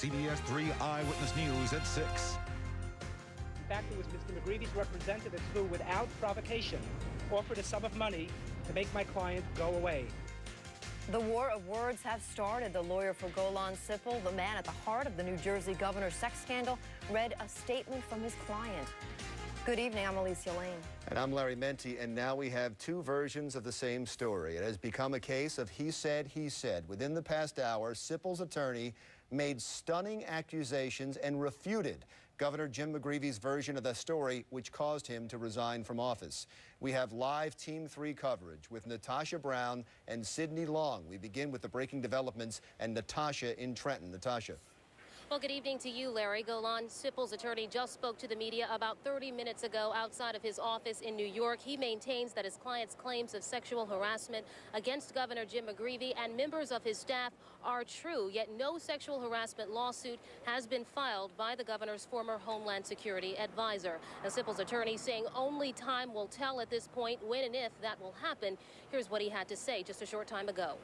CBS 3 Eyewitness News at 6. In fact, it was Mr. McGreevey's representatives who, without provocation, offered a sum of money to make my client go away. The war of words has started. The lawyer for Golan Sipple, the man at the heart of the New Jersey governor's sex scandal, read a statement from his client. Good evening, I'm Alicia Lane. And I'm Larry Menti, and now we have two versions of the same story. It has become a case of he said, he said. Within the past hour, Sipple's attorney made stunning accusations and refuted Governor Jim McGreevey's version of the story, which caused him to resign from office. We have live Team 3 coverage with Natasha Brown and Sydney Long. We begin with the breaking developments and Natasha in Trenton. Natasha. Well, good evening to you, Larry. Golan Sipple's attorney just spoke to the media about 30 minutes ago outside of his office in New York. He maintains that his client's claims of sexual harassment against Governor Jim McGreevey and members of his staff are true, yet no sexual harassment lawsuit has been filed by the governor's former Homeland Security advisor. Now, Sipple's attorney saying only time will tell at this point when and if that will happen. Here's what he had to say just a short time ago.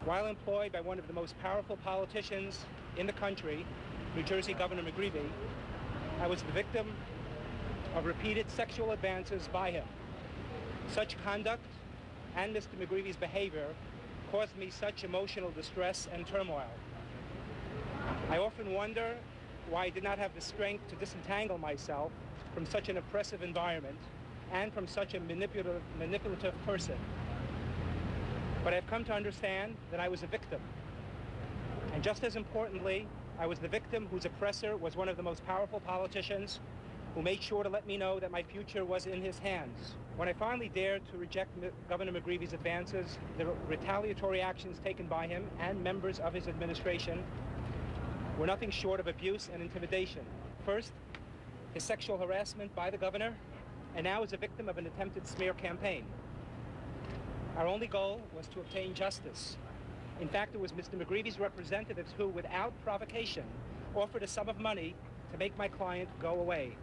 While employed by one of the most powerful politicians in the country, New Jersey Governor McGreevey, I was the victim of repeated sexual advances by him. Such conduct and Mr. McGreevey's behavior caused me such emotional distress and turmoil. I often wonder why I did not have the strength to disentangle myself from such an oppressive environment and from such a manipulative person. But I've come to understand that I was a victim. And just as importantly, I was the victim whose oppressor was one of the most powerful politicians who made sure to let me know that my future was in his hands. When I finally dared to reject Governor McGreevey's advances, the retaliatory actions taken by him and members of his administration were nothing short of abuse and intimidation. First, his sexual harassment by the governor, and now as a victim of an attempted smear campaign. Our only goal was to obtain justice. In fact, it was Mr. McGreevey's representatives who, without provocation, offered a sum of money to make my client go away.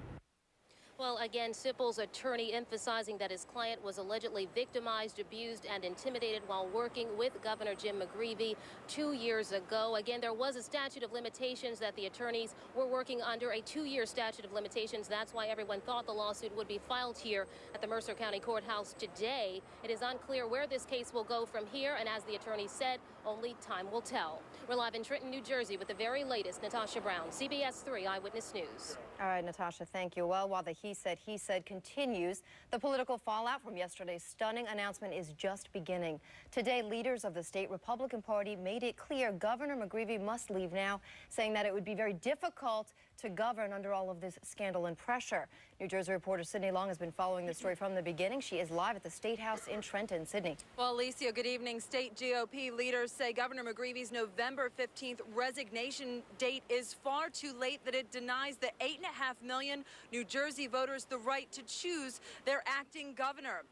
Well, again, Sipple's attorney emphasizing that his client was allegedly victimized, abused, and intimidated while working with Governor Jim McGreevey 2 years ago. Again, there was a statute of limitations that the attorneys were working under, a 2-year statute of limitations. That's why everyone thought the lawsuit would be filed here at the Mercer County Courthouse today. It is unclear where this case will go from here, and as the attorney said, only time will tell. We're live in Trenton, New Jersey with the very latest. Natasha Brown, CBS 3 Eyewitness News. All right, Natasha, thank you. Well, while the he said continues, the political fallout from yesterday's stunning announcement is just beginning. Today, leaders of the state Republican Party made it clear Governor McGreevey must leave now, saying that it would be very difficult to govern under all of this scandal and pressure. New Jersey reporter Sydney Long has been following the story from the beginning. She is live at the State House in Trenton. Sydney. Well, Alicia, good evening. State GOP leaders say Governor McGreevey's November 15th resignation date is far too late, that it denies the 8.5 million New Jersey voters the right to choose their acting governor.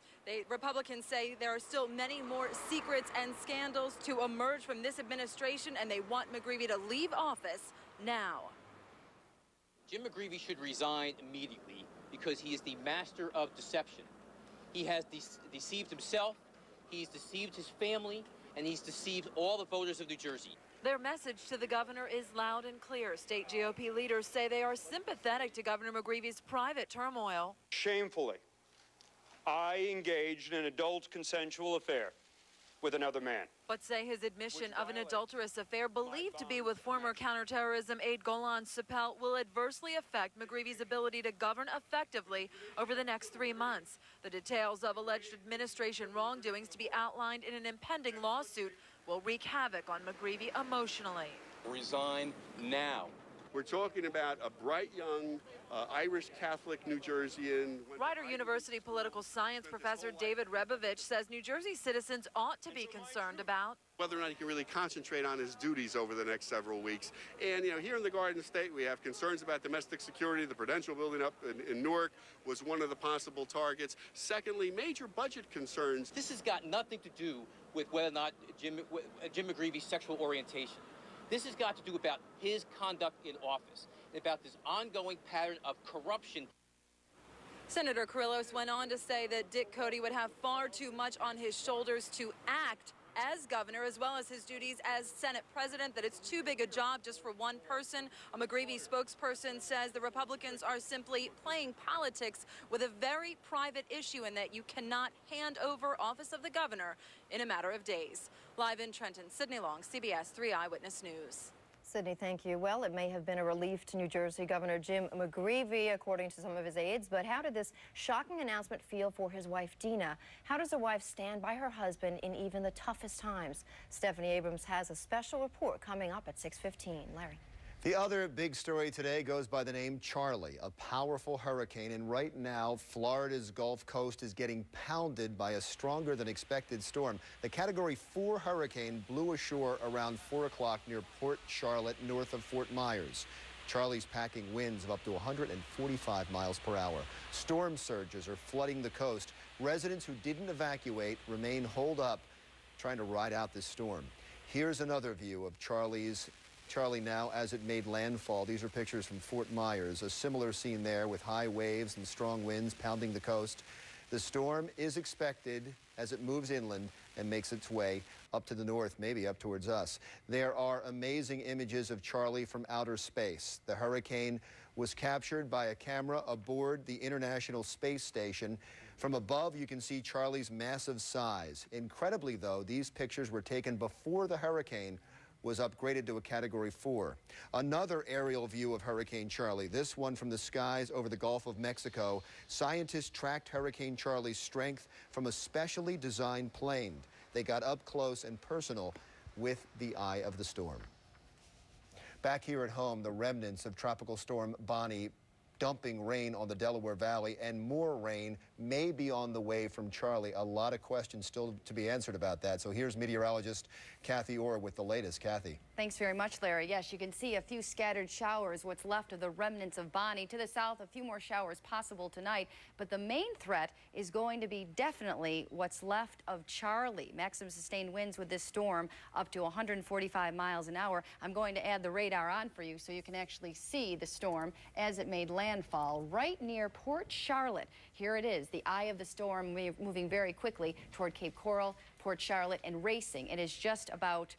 Republicans say there are still many more secrets and scandals to emerge from this administration, and they want McGreevey to leave office now. Jim McGreevey should resign immediately because he is the master of deception. He has deceived himself, he's deceived his family, and he's deceived all the voters of New Jersey. Their message to the governor is loud and clear. State GOP leaders say they are sympathetic to Governor McGreevey's private turmoil. Shamefully, I engaged in an adult consensual affair with another man. But say his admission of an adulterous affair believed to be with former counterterrorism aide Golan Sipple will adversely affect McGreevey's ability to govern effectively over the next 3 months. The details of alleged administration wrongdoings to be outlined in an impending lawsuit will wreak havoc on McGreevey emotionally. Resign now. We're talking about a bright young Irish Catholic New Jerseyan. Rider University political science professor David Rebovich says New Jersey citizens ought to be concerned about whether or not he can really concentrate on his duties over the next several weeks. And, you know, here in the Garden State, we have concerns about domestic security. The Prudential building up in Newark was one of the possible targets. Secondly, major budget concerns. This has got nothing to do with whether or not Jim McGreevey's sexual orientation. This has got to do about his conduct in office, about this ongoing pattern of corruption. Senator Carrillos went on to say that Dick Cody would have far too much on his shoulders to act as governor, as well as his duties as Senate president, that it's too big a job just for one person. A McGreevey spokesperson says the Republicans are simply playing politics with a very private issue, and that you cannot hand over office of the governor in a matter of days. Live in Trenton, Sydney Long, CBS 3 Eyewitness News. Sydney, thank you. Well, it may have been a relief to New Jersey Governor Jim McGreevey, according to some of his aides, but how did this shocking announcement feel for his wife, Dina? How does a wife stand by her husband in even the toughest times? Stephanie Abrams has a special report coming up at 6:15. Larry. The other big story today goes by the name Charlie, a powerful hurricane, and right now Florida's Gulf Coast is getting pounded by a stronger than expected storm. The Category 4 hurricane blew ashore around 4 o'clock near Port Charlotte, north of Fort Myers. Charlie's packing winds of up to 145 miles per hour. Storm surges are flooding the coast. Residents who didn't evacuate remain holed up, trying to ride out this storm. Here's another view of Charlie now as it made landfall. These are pictures from Fort Myers, a similar scene there with high waves and strong winds pounding the coast. The storm is expected as it moves inland and makes its way up to the north, maybe up towards us. There are amazing images of Charlie from outer space. The hurricane was captured by a camera aboard the International Space Station. From above, you can see Charlie's massive size. Incredibly, though, these pictures were taken before the hurricane was upgraded to a Category 4. Another aerial view of Hurricane Charlie, this one from the skies over the Gulf of Mexico. Scientists tracked Hurricane Charlie's strength from a specially designed plane. They got up close and personal with the eye of the storm. Back here at home, the remnants of Tropical Storm Bonnie dumping rain on the Delaware Valley, and more rain may be on the way from Charlie. A lot of questions still to be answered about that. So here's meteorologist Kathy Orr with the latest. Kathy. Thanks very much, Larry. Yes, you can see a few scattered showers, what's left of the remnants of Bonnie. To the south, a few more showers possible tonight. But the main threat is going to be definitely what's left of Charlie. Maximum sustained winds with this storm up to 145 miles an hour. I'm going to add the radar on for you so you can actually see the storm as it made landfall right near Port Charlotte. Here it is, the eye of the storm moving very quickly toward Cape Coral, Port Charlotte, and racing. It is just about,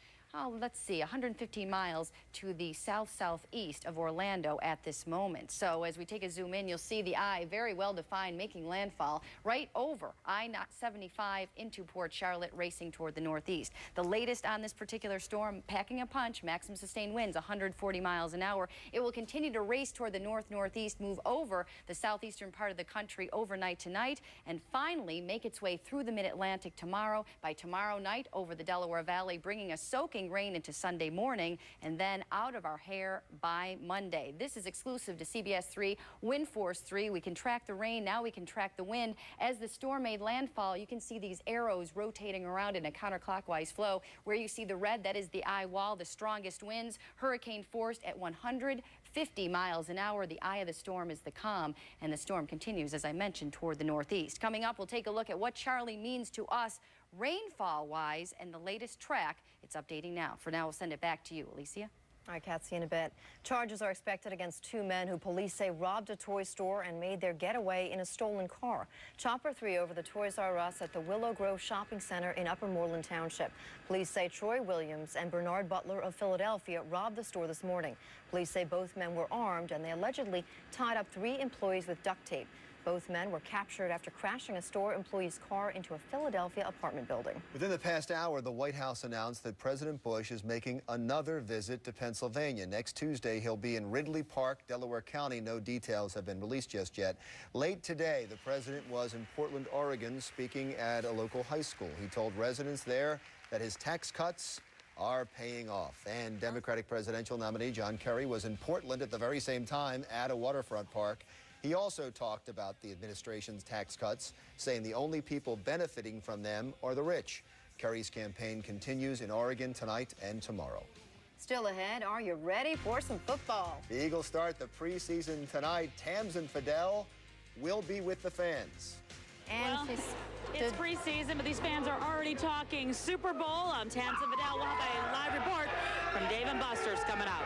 let's see, 115 miles to the south-southeast of Orlando at this moment. So as we take a zoom in, you'll see the eye very well defined, making landfall right over I-75 into Port Charlotte, racing toward the northeast. The latest on this particular storm, packing a punch, maximum sustained winds 140 miles an hour. It will continue to race toward the north-northeast, move over the southeastern part of the country overnight tonight, and finally make its way through the mid-Atlantic tomorrow. By tomorrow night, over the Delaware Valley, bringing a soaking rain into Sunday morning, and then out of our hair by Monday. This is exclusive to CBS 3, wind force 3. We can track the rain, now we can track the wind. As the storm made landfall, you can see these arrows rotating around in a counterclockwise flow. Where you see the red, that is the eye wall, the strongest winds, hurricane force at 150 miles an hour. The eye of the storm is the calm, and the storm continues, as I mentioned, toward the northeast. Coming up, we'll take a look at what Charlie means to us rainfall-wise and the latest track. It's updating now. For now, we'll send it back to you, Alicia. All right, Kat, see you in a bit. Charges are expected against two men who police say robbed a toy store and made their getaway in a stolen car. Chopper 3 over the Toys R Us at the Willow Grove Shopping Center in Upper Moreland Township. Police say Troy Williams and Bernard Butler of Philadelphia robbed the store this morning. Police say both men were armed and they allegedly tied up 3 employees with duct tape. Both men were captured after crashing a store employee's car into a Philadelphia apartment building. Within the past hour, the White House announced that President Bush is making another visit to Pennsylvania. Next Tuesday, he'll be in Ridley Park, Delaware County. No details have been released just yet. Late today, the president was in Portland, Oregon, speaking at a local high school. He told residents there that his tax cuts are paying off. And Democratic presidential nominee John Kerry was in Portland at the very same time at a waterfront park. He also talked about the administration's tax cuts, saying the only people benefiting from them are the rich. Kerry's campaign continues in Oregon tonight and tomorrow. Still ahead, are you ready for some football? The Eagles start the preseason tonight. Tams and Fidel will be with the fans. And well, it's preseason, but these fans are already talking Super Bowl. I'm Tams and Fidel. We'll have a live report from Dave & Buster's coming up.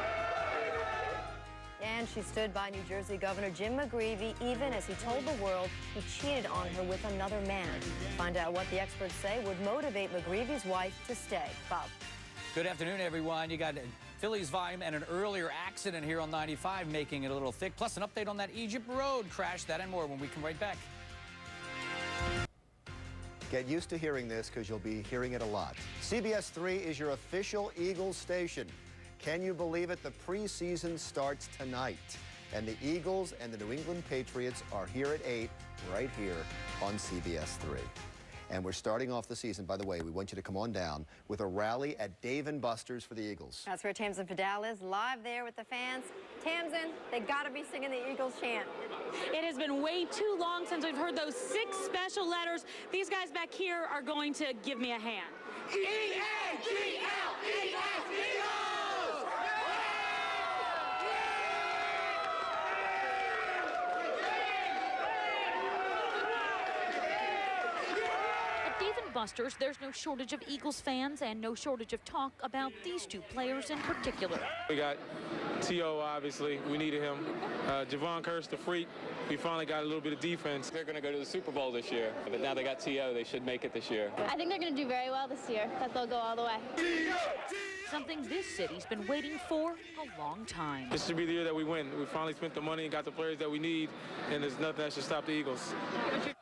And she stood by New Jersey Governor Jim McGreevey even as he told the world he cheated on her with another man. Find out what the experts say would motivate McGreevey's wife to stay. Bob. Good afternoon, everyone. You got Philly's volume and an earlier accident here on 95 making it a little thick. Plus an update on that Egypt Road crash. That and more when we come right back. Get used to hearing this because you'll be hearing it a lot. CBS 3 is your official Eagles station. Can you believe it? The preseason starts tonight. And the Eagles and the New England Patriots are here at 8, right here on CBS 3. And we're starting off the season, by the way, we want you to come on down with a rally at Dave & Buster's for the Eagles. That's where Tamsin Fidel is, live there with the fans. Tamsin, they got to be singing the Eagles chant. It has been way too long since we've heard those 6 special letters. These guys back here are going to give me a hand. E-A-G-L-E-S, Eagles! Buster's, there's no shortage of Eagles fans and no shortage of talk about these 2 players in particular. We got T.O., obviously. We needed him. Javon Curse, the freak. We finally got a little bit of defense. They're going to go to the Super Bowl this year, but now they got T.O. They should make it this year. I think they're going to do very well this year, that they'll go all the way. Something this city's been waiting for a long time. This should be the year that we win. We finally spent the money and got the players that we need, and there's nothing that should stop the Eagles. And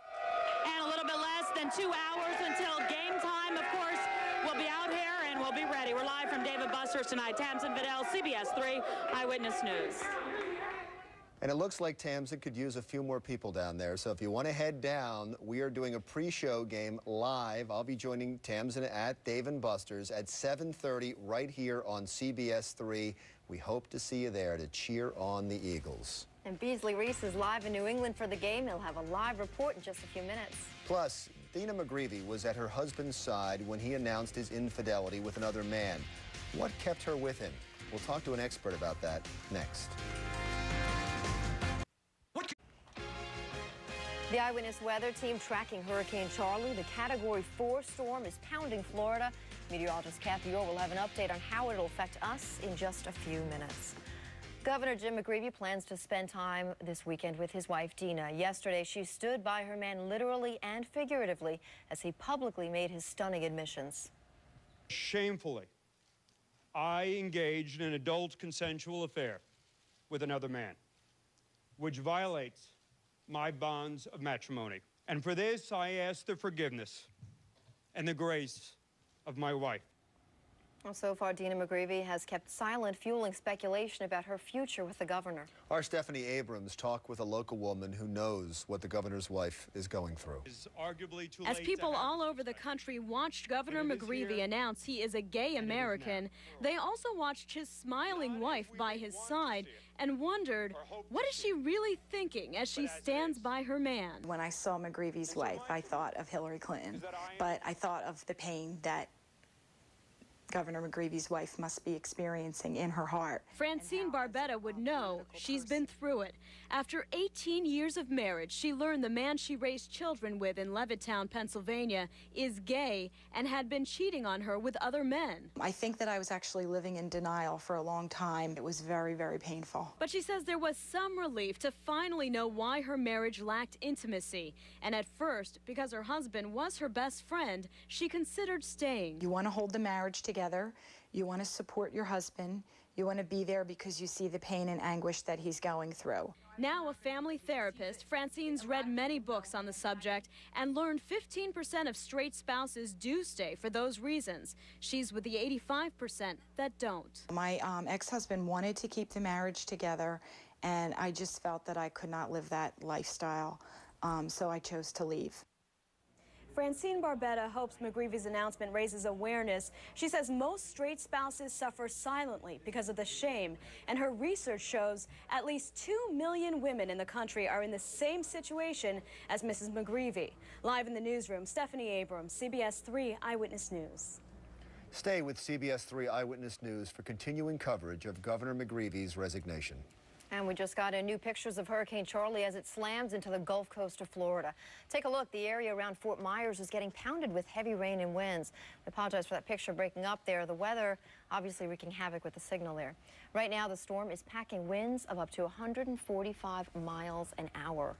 a little bit less than 2 hours until game time. Of course, we'll be out here and we'll be ready. We're live from Dave & Buster's tonight. Tamsin Fidel, CBS 3 Eyewitness News. And it looks like Tamsin could use a few more people down there. So if you want to head down, we are doing a pre-show game live. I'll be joining Tamsin at Dave & Buster's at 7:30 right here on CBS 3. We hope to see you there to cheer on the Eagles. And Beasley Reese is live in New England for the game. He'll have a live report in just a few minutes. Plus, Dina McGreevey was at her husband's side when he announced his infidelity with another man. What kept her with him? We'll talk to an expert about that next. The Eyewitness Weather Team tracking Hurricane Charlie. The Category 4 storm is pounding Florida. Meteorologist Kathy Orr will have an update on how it'll affect us in just a few minutes. Governor Jim McGreevey plans to spend time this weekend with his wife, Dina. Yesterday, she stood by her man literally and figuratively as he publicly made his stunning admissions. Shamefully, I engaged in an adult consensual affair with another man, which violates my bonds of matrimony. And for this, I ask the forgiveness and the grace of my wife. Well, so far, Dina McGreevey has kept silent, fueling speculation about her future with the governor. Our Stephanie Abrams talked with a local woman who knows what the governor's wife is going through. As people all over the country watched Governor McGreevey announce he is a gay American, they also watched his smiling wife by his side and wondered, what is she really thinking as she stands by her man? When I saw McGreevey's wife, I thought of Hillary Clinton, but I thought of the pain that Governor McGreevey's wife must be experiencing in her heart. Francine Barbetta would know she's been through it. After 18 years of marriage, she learned the man she raised children with in Levittown, Pennsylvania, is gay and had been cheating on her with other men. I think that I was actually living in denial for a long time. It was very, very painful. But she says there was some relief to finally know why her marriage lacked intimacy. And at first, because her husband was her best friend, she considered staying. You want to hold the marriage together. You want to support your husband. You want to be there because you see the pain and anguish that he's going through. Now a family therapist, Francine's read many books on the subject and learned 15% of straight spouses do stay for those reasons. She's with the 85% that don't. My ex-husband wanted to keep the marriage together, and I just felt that I could not live that lifestyle, so I chose to leave. Francine Barbetta hopes McGreevey's announcement raises awareness. She says most straight spouses suffer silently because of the shame, and her research shows at least 2 million women in the country are in the same situation as Mrs. McGreevey. Live in the newsroom, Stephanie Abrams, CBS 3 Eyewitness News. Stay with CBS 3 Eyewitness News for continuing coverage of Governor McGreevey's resignation. And we just got in new pictures of Hurricane Charlie as it slams into the Gulf Coast of Florida. Take a look. The area around Fort Myers is getting pounded with heavy rain and winds. I apologize for that picture breaking up there. The weather obviously wreaking havoc with the signal there. Right now, the storm is packing winds of up to 145 miles an hour.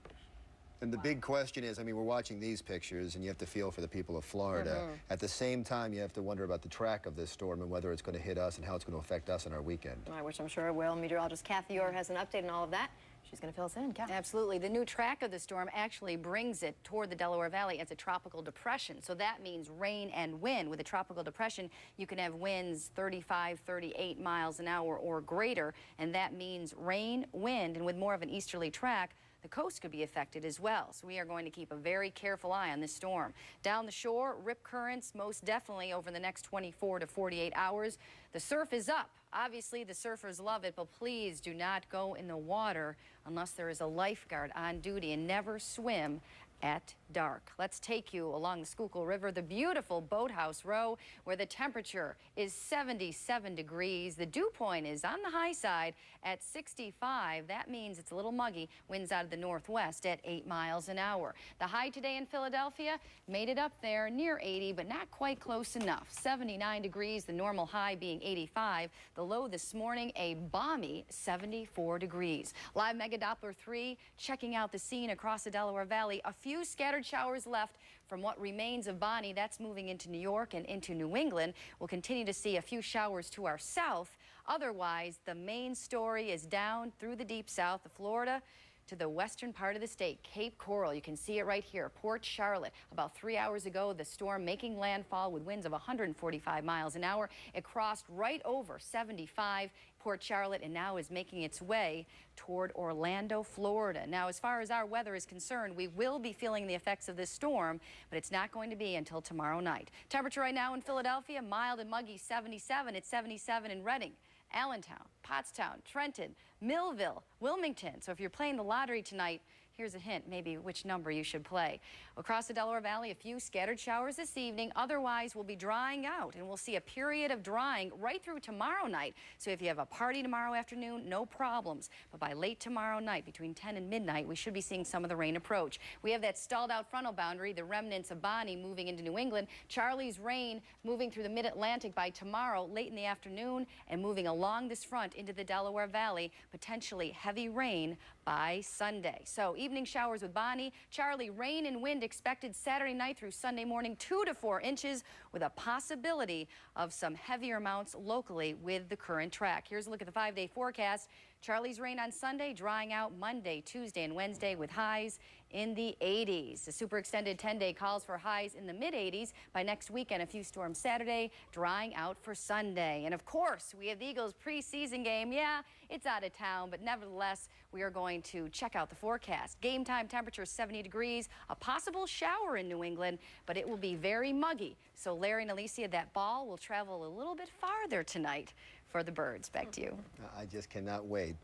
And the big question is, I mean, we're watching these pictures, and you have to feel for the people of Florida. At the same time, you have to wonder about the track of this storm and whether it's going to hit us and how it's going to affect us in our weekend. Which I'm sure it will. Meteorologist Kathy Orr has an update on all of that. She's going to fill us in. Kathy. Absolutely. The new track of the storm actually brings it toward the Delaware Valley as a tropical depression. So that means rain and wind. With a tropical depression, you can have winds 35, 38 miles an hour or greater, and that means rain, wind, and with more of an easterly track, the coast could be affected as well. So we are going to keep a very careful eye on this storm. Down the shore, rip currents most definitely over the next 24 to 48 hours. The surf is up. Obviously, the surfers love it, but please do not go in the water unless there is a lifeguard on duty, and never swim at dark. Let's take you along the Schuylkill River, the beautiful Boathouse Row, where the temperature is 77 degrees. The dew point is on the high side at 65. That means it's a little muggy. Winds out of the northwest at 8 miles an hour. The high today in Philadelphia made it up there near 80, but not quite close enough. 79 degrees, the normal high being 85. The low this morning, a balmy 74 degrees. Live Mega Doppler 3 checking out the scene across the Delaware Valley. A few scattered showers left from what remains of Bonnie. That's moving into New York and into New England. We'll continue to see a few showers to our south. Otherwise, the main story is down through the deep south of Florida to the western part of the state, Cape Coral. You can see it right here, Port Charlotte. About 3 hours ago, the storm making landfall with winds of 145 miles an hour. It crossed right over 75 Port Charlotte and now is making its way toward Orlando, Florida. Now, as far as our weather is concerned, we will be feeling the effects of this storm, but it's not going to be until tomorrow night. Temperature right now in Philadelphia, mild and muggy, 77. It's 77 in Reading, Allentown, Pottstown, Trenton, Millville, Wilmington. So if you're playing the lottery tonight, here's a hint, maybe which number you should play. Across the Delaware Valley, a few scattered showers this evening. Otherwise, we'll be drying out, and we'll see a period of drying right through tomorrow night. So if you have a party tomorrow afternoon, no problems. But by late tomorrow night, between 10 and midnight, we should be seeing some of the rain approach. We have that stalled out frontal boundary, the remnants of Bonnie moving into New England. Charlie's rain moving through the mid-Atlantic by tomorrow, late in the afternoon, and moving along this front into the Delaware Valley. Potentially heavy rain by Sunday. So evening showers with Bonnie. Charlie, rain and wind expected Saturday night through Sunday morning, 2 to 4 inches, with a possibility of some heavier amounts locally with the current track. Here's a look at the 5-day forecast. Charlie's rain on Sunday, drying out Monday, Tuesday, and Wednesday with highs in the 80s. The super extended 10-day calls for highs in the mid-80s. By next weekend, a few storms Saturday, drying out for Sunday. And of course, we have the Eagles preseason game. Yeah, it's out of town, but nevertheless, we are going to check out the forecast. Game time temperature 70 degrees, a possible shower in New England, but it will be very muggy. So Larry and Alicia, that ball will travel a little bit farther tonight for the Birds. Back to you. I just cannot wait.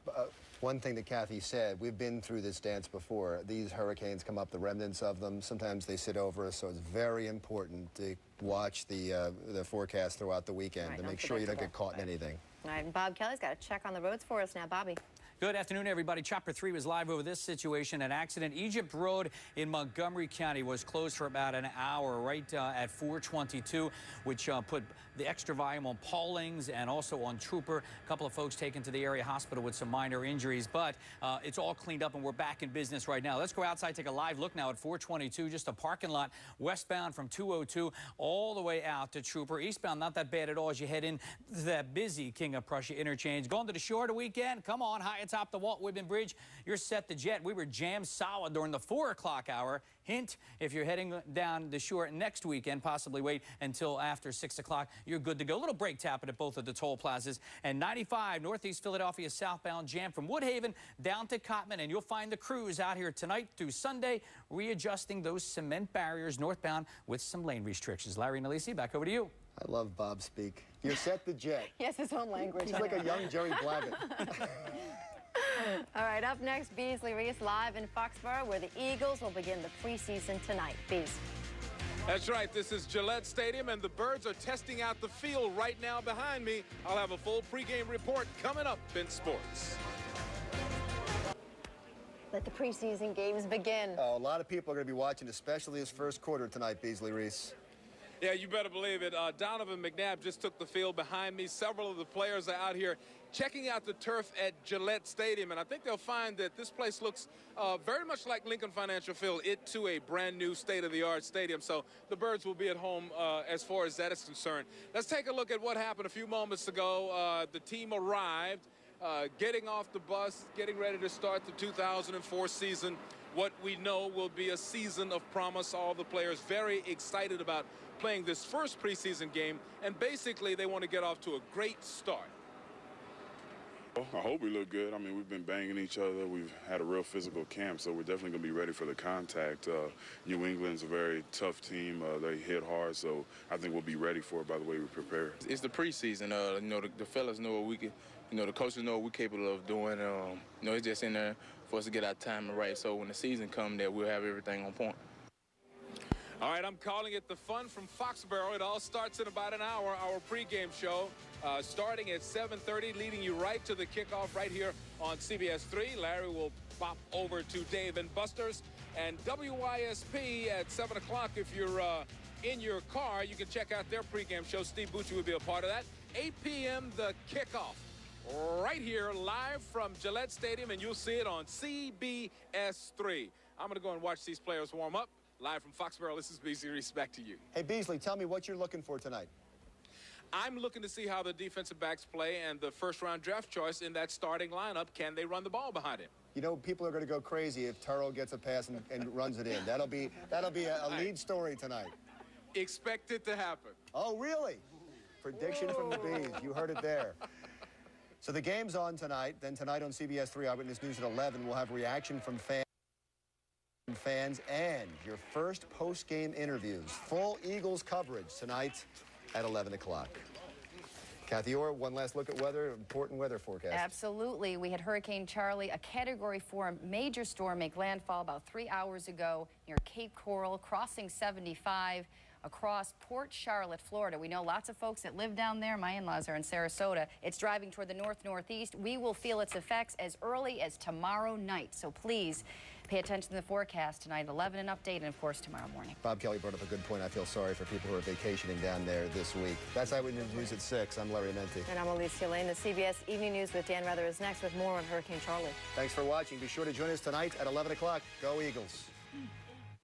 One thing that Kathy said, we've been through this dance before. These hurricanes come up, the remnants of them. Sometimes they sit over us, so it's very important to watch the forecast throughout the weekend to make sure you don't get caught in anything. All right, and Bob Kelly's got a check on the roads for us now. Bobby. Good afternoon, everybody. Chopper 3 was live over this situation. An accident. Egypt Road in Montgomery County was closed for about an hour right at 422, which put the extra volume on Paulings and also on Trooper. A couple of folks taken to the area hospital with some minor injuries, but it's all cleaned up and we're back in business right now. Let's go outside, take a live look now at 422, just a parking lot westbound from 202 all the way out to Trooper. Eastbound, not that bad at all as you head in to that busy King of Prussia interchange. Going to the shore the weekend? Come on, high atop the Walt Whitman Bridge. You're set to jet. We were jammed solid during the 4 o'clock hour. Hint, if you're heading down the shore next weekend, possibly wait until after 6 o'clock, you're good to go. A little break tapping at both of the toll plazas. And 95 Northeast Philadelphia southbound jam from Woodhaven down to Cottman. And you'll find the crews out here tonight through Sunday readjusting those cement barriers northbound with some lane restrictions. Larry and Alisi, back over to you. I love Bob speak. You're set to jet. He has his own language. He's like a young Jerry Blaggett. All right, up next, Beasley Reese live in Foxborough, where the Eagles will begin the preseason tonight. Bees. That's right. This is Gillette Stadium, and the Birds are testing out the field right now behind me. I'll have a full pregame report coming up in sports. Let the preseason games begin. Oh, a lot of people are going to be watching, especially this first quarter tonight, Beasley Reese. Yeah, you better believe it. Donovan McNabb just took the field behind me. Several of the players are out here checking out the turf at Gillette Stadium, and I think they'll find that this place looks very much like Lincoln Financial Field, it too a brand new state-of-the-art stadium, so the Birds will be at home as far as that is concerned. Let's take a look at what happened a few moments ago. The team arrived, getting off the bus, getting ready to start the 2004 season. What we know will be a season of promise. All the players very excited about playing this first preseason game, and basically they want to get off to a great start. I hope we look good. I mean, we've been banging each other. We've had a real physical camp, so we're definitely going to be ready for the contact. New England's a very tough team. They hit hard, so I think we'll be ready for it by the way we prepare. It's the preseason. You know, the fellas know what we can, you know, the coaches know what we're capable of doing. You know, it's just in there for us to get our timing right, so when the season comes, that we'll have everything on point. All right, I'm calling it the Fun from Foxborough. It all starts in about an hour, our pregame show, starting at 7:30, leading you right to the kickoff right here on CBS 3. Larry will pop over to Dave and Buster's, and WYSP at 7 o'clock. If you're in your car, you can check out their pregame show. Steve Bucci will be a part of that. 8 p.m., the kickoff, right here, live from Gillette Stadium, and you'll see it on CBS 3. I'm going to go and watch these players warm up. Live from Foxborough, this is Beasley Reese. Back to you. Hey, Beasley, tell me what you're looking for tonight. I'm looking to see how the defensive backs play and the first-round draft choice in that starting lineup. Can they run the ball behind him? You know, people are going to go crazy if Turo gets a pass and runs it in. That'll be a lead story tonight. Expect it to happen. Oh, really? Prediction from the Bees. You heard it there. So the game's on tonight. Then tonight on CBS 3 Eyewitness News at 11, we'll have reaction from fans and your first post-game interviews. Full Eagles coverage tonight at 11 o'clock. Kathy Orr, one last look at weather, important weather forecast. Absolutely. We had Hurricane Charlie, a Category 4 major storm, make landfall about 3 hours ago near Cape Coral, crossing 75 across Port Charlotte, Florida. We know lots of folks that live down there. My in-laws are in Sarasota. It's driving toward the north-northeast. We will feel its effects as early as tomorrow night. So please pay attention to the forecast tonight, 11 and update, and of course tomorrow morning. Bob Kelly brought up a good point. I feel sorry for people who are vacationing down there this week. That's Eyewitness News at 6. I'm Larry Menti. And I'm Alicia Lane. The CBS Evening News with Dan Rather is next with more on Hurricane Charlie. Thanks for watching. Be sure to join us tonight at 11 o'clock. Go Eagles.